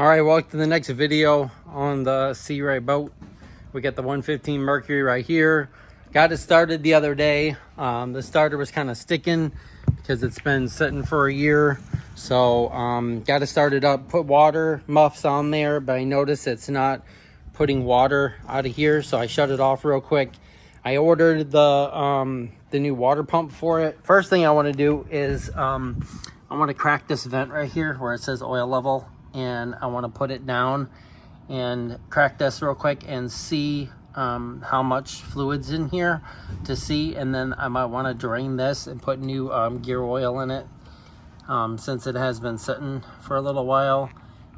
All right, welcome to the next video on the Sea Ray boat. We got the 115 Mercury right here. Got it started the other day. The starter was kind of sticking because it's been sitting for a year. So got it started up, put water muffs on there, but I noticed it's not putting water out of here. So I shut it off real quick. I ordered the new water pump for it. First thing I want to do is I want to crack this vent right here where it says oil level. And I want to put it down and crack this real quick and see how much fluid's in here to see, and then I might want to drain this and put new gear oil in it since it has been sitting for a little while.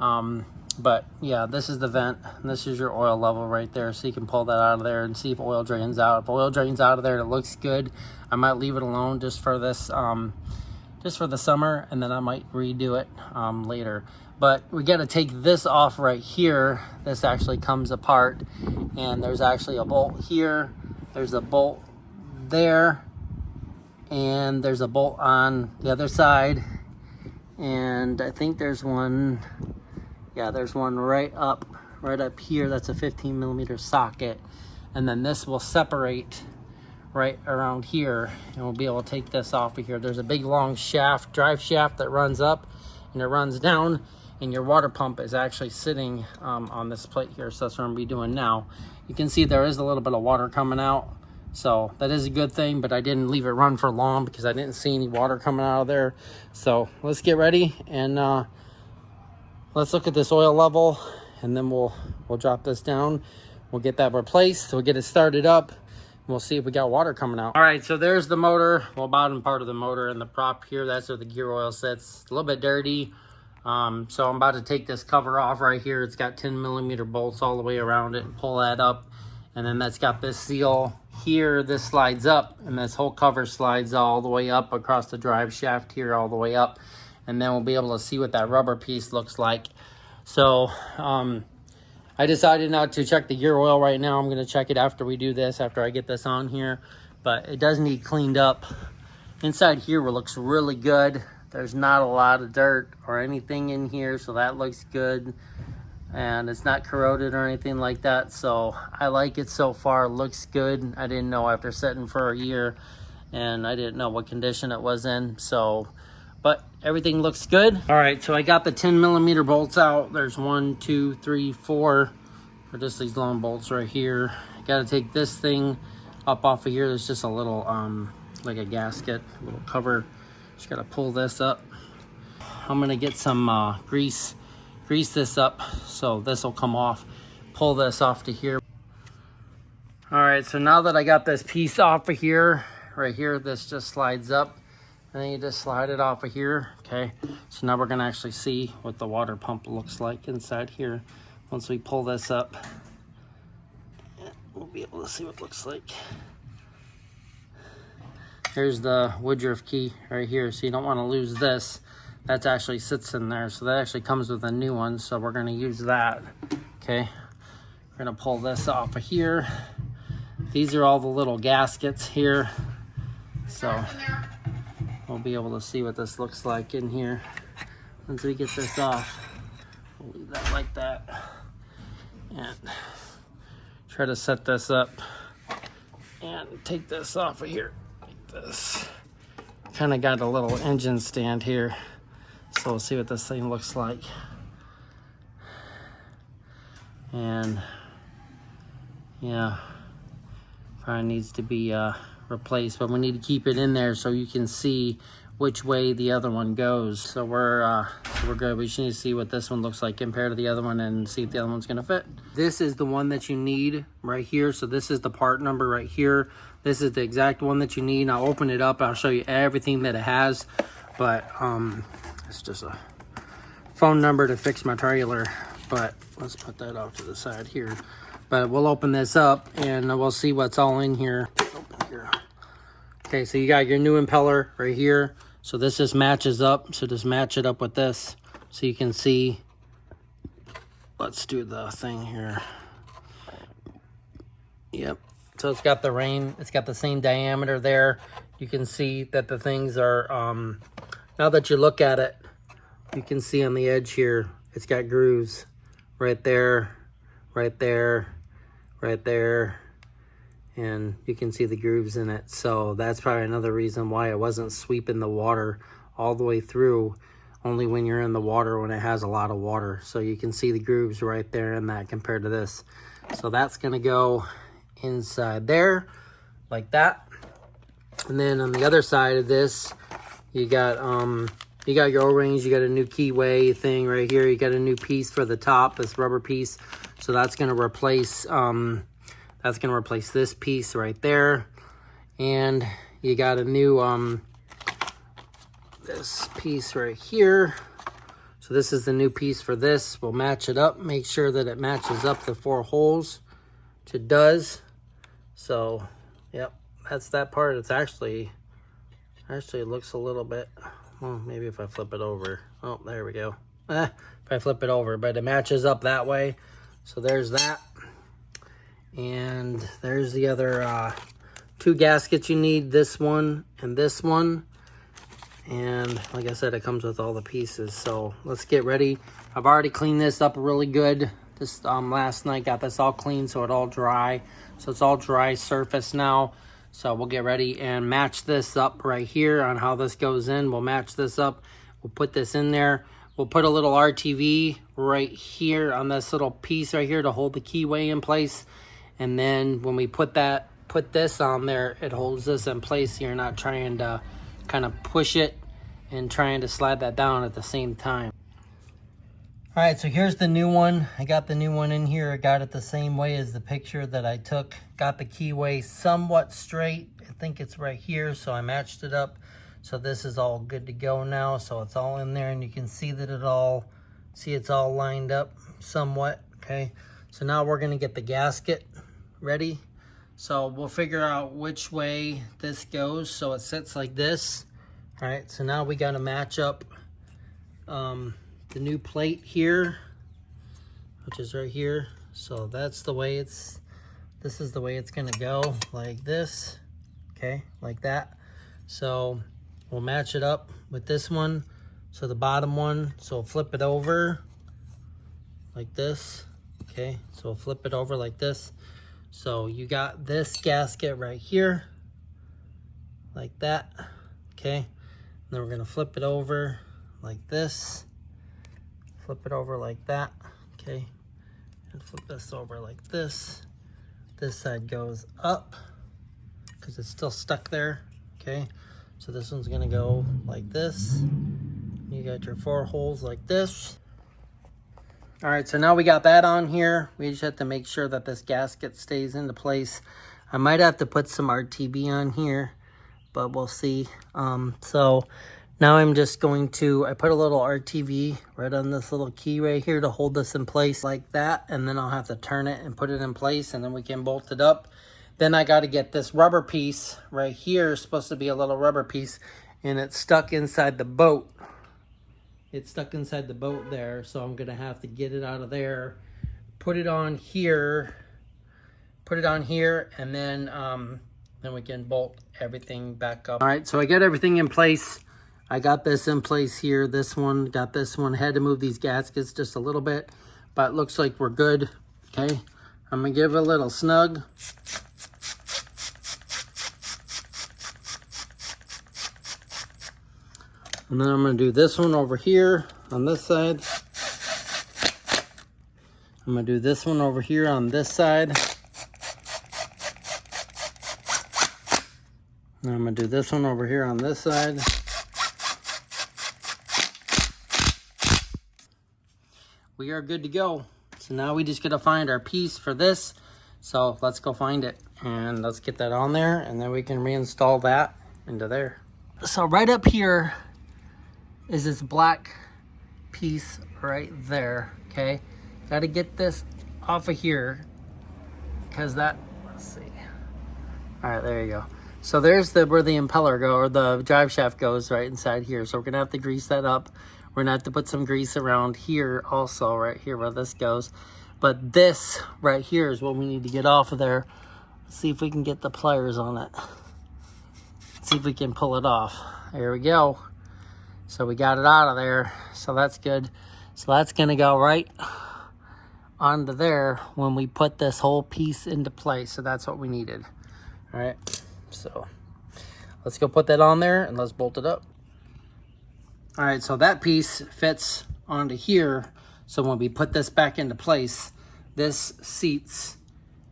But yeah, this is the vent and this is your oil level right there, so you can pull that out of there and see if oil drains out. If oil drains out of there and it looks good, I might leave it alone just for this just for the summer, and then I might redo it later. But we got to take this off right here. This actually comes apart, and there's actually a bolt here, there's a bolt there, and there's a bolt on the other side, and I think there's one, yeah, there's one right up here. That's a 15mm socket, and then this will separate right around here, and we'll be able to take this off of here. There's a big long shaft, drive shaft, that runs up and it runs down, and your water pump is actually sitting on this plate here. So that's what I'm gonna be doing now. You can see there is a little bit of water coming out, so that is a good thing, but I didn't leave it run for long because I didn't see any water coming out of there. So let's get ready and let's look at this oil level, and then we'll drop this down. We'll get that replaced, we'll get it started up. We'll see if we got water coming out. All right, so there's the motor, well, bottom part of the motor, and the prop here, that's where the gear oil sits. A little bit dirty. So I'm about to take this cover off right here. It's got 10mm bolts all the way around it, and pull that up. And then that's got this seal here. This slides up, and this whole cover slides all the way up across the drive shaft here, all the way up. And then we'll be able to see what that rubber piece looks like. So, I decided not to check the gear oil right now. I'm going to check it after we do this, after I get this on here. But it does need cleaned up. Inside here looks really good. There's not a lot of dirt or anything in here, so that looks good. And it's not corroded or anything like that. So I like it so far. It looks good. I didn't know after sitting for a year, and I didn't know what condition it was in. So, but everything looks good. All right, so I got the 10mm bolts out. There's 1, 2, 3, 4, or just these long bolts right here. Got to take this thing up off of here. There's just a little, like a gasket, a little cover. Just got to pull this up. I'm gonna get some grease this up so this will come off. Pull this off to here. All right, so now that I got this piece off of here, right here, this just slides up. And then you just slide it off of here, okay? So now we're gonna actually see what the water pump looks like inside here. Once we pull this up, we'll be able to see what it looks like. Here's the Woodruff key right here, so you don't wanna lose this. That actually sits in there, so that actually comes with a new one, so we're gonna use that, okay? We're gonna pull this off of here. These are all the little gaskets here, so we'll be able to see what this looks like in here. Once we get this off, we'll leave that like that. And try to set this up and take this off of here like this. Kind of got a little engine stand here. So we'll see what this thing looks like. And yeah, probably needs to be replaced, but we need to keep it in there so you can see which way the other one goes. So we're good. We just need to see what this one looks like compared to the other one and see if the other one's gonna fit. This is the one that you need right here. So this is the part number right here. This is the exact one that you need. I'll open it up. I'll show you everything that it has, but it's just a phone number to fix my trailer. But let's put that off to the side here. But we'll open this up and we'll see what's all in here. Open here. Okay, so you got your new impeller right here. So this just matches up. So just match it up with this so you can see. Let's do the thing here. Yep. So it's got the rain. It's got the same diameter there. You can see that the things are, now that you look at it, you can see on the edge here, it's got grooves right there, right there, right there, and you can see the grooves in it. So that's probably another reason why it wasn't sweeping the water all the way through, only when you're in the water, when it has a lot of water. So you can see the grooves right there in that compared to this. So that's gonna go inside there like that. And then on the other side of this, you got your O-rings, you got a new keyway thing right here, you got a new piece for the top, this rubber piece. So that's gonna replace this piece right there. And you got a new this piece right here. So this is the new piece for this. We'll match it up, make sure that it matches up the 4 holes, which it does. So yep, that's that part. It's actually it looks a little bit, well, maybe if I flip it over. Oh, there we go. If I flip it over, but it matches up that way. So there's that. And there's the other 2 gaskets you need, this one and this one. And like I said, it comes with all the pieces. So let's get ready. I've already cleaned this up really good. This last night, got this all clean, so it all dry. So it's all dry surface now. So we'll get ready and match this up right here on how this goes in. We'll match this up. We'll put this in there. We'll put a little RTV right here on this little piece right here to hold the keyway in place. And then when we put this on there, it holds this in place. So you're not trying to kind of push it and trying to slide that down at the same time. All right, so here's the new one. I got the new one in here. I got it the same way as the picture that I took. Got the keyway somewhat straight. I think it's right here, so I matched it up. So this is all good to go now. So it's all in there, and you can see that it's all lined up somewhat, okay? So now we're gonna get the gasket ready. So we'll figure out which way this goes so it sits like this. All right, so now we gotta match up the new plate here, which is right here. So that's the way this is the way it's gonna go, like this, okay, like that. So we'll match it up with this one. So the bottom one, so we'll flip it over like this, okay? So we'll flip it over like this. So you got this gasket right here, like that, okay? And then we're gonna flip it over like this. Flip it over like that, okay? And flip this over like this. This side goes up because it's still stuck there, okay? So this one's gonna go like this. You got your 4 holes like this. All right, so now we got that on here. We just have to make sure that this gasket stays into place. I might have to put some RTB on here, but we'll see. So now I'm just going to, I put a little RTV right on this little key right here to hold this in place like that, and then I'll have to turn it and put it in place, and then we can bolt it up. Then I got to get this rubber piece right here, supposed to be a little rubber piece, and it's stuck inside the boat. It's stuck inside the boat there, so I'm gonna have to get it out of there, put it on here, and then we can bolt everything back up. All right, so I got everything in place. I got this in place here. This one, got this one. Had to move these gaskets just a little bit, but it looks like we're good. Okay, I'm gonna give it a little snug. And then I'm going to do this one over here on this side. I'm going to do this one over here on this side. And I'm going to do this one over here on this side. We are good to go. So now we just got to find our piece for this. So let's go find it. And let's get that on there. And then we can reinstall that into there. So right up here is this black piece right there, okay? Got to get this off of here because that, let's see. All right, there you go. So there's where the impeller goes, or the drive shaft goes right inside here. So we're gonna have to grease that up. We're gonna have to put some grease around here also, right here where this goes. But this right here is what we need to get off of there. Let's see if we can get the pliers on it. Let's see if we can pull it off. There we go. So we got it out of there, so that's good. So that's gonna go right onto there when we put this whole piece into place. So that's what we needed. All right, so let's go put that on there and let's bolt it up. All right, so that piece fits onto here. So when we put this back into place, this seats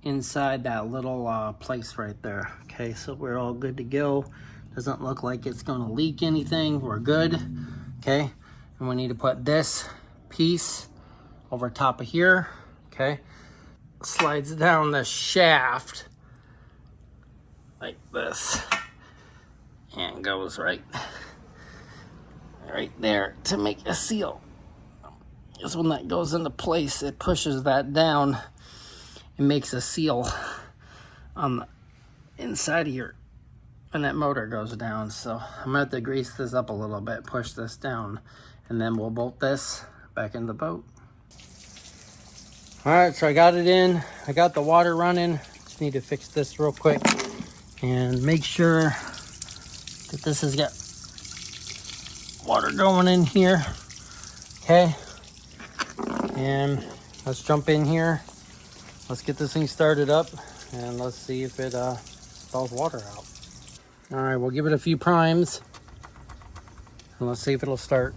inside that little place right there. Okay, so we're all good to go. Doesn't look like it's gonna leak anything. We're good. Okay, and we need to put this piece over top of here. Okay, slides down the shaft like this and goes right there to make a seal. Because when that goes into place, it pushes that down and makes a seal on the inside of here, and that motor goes down. So I'm gonna have to grease this up a little bit, push this down, and then we'll bolt this back in the boat. All right, so I got it in. I got the water running. Just need to fix this real quick and make sure that this has got water going in here. Okay, and let's jump in here. Let's get this thing started up and let's see if it spells water out. All right, we'll give it a few primes and let's see if it'll start.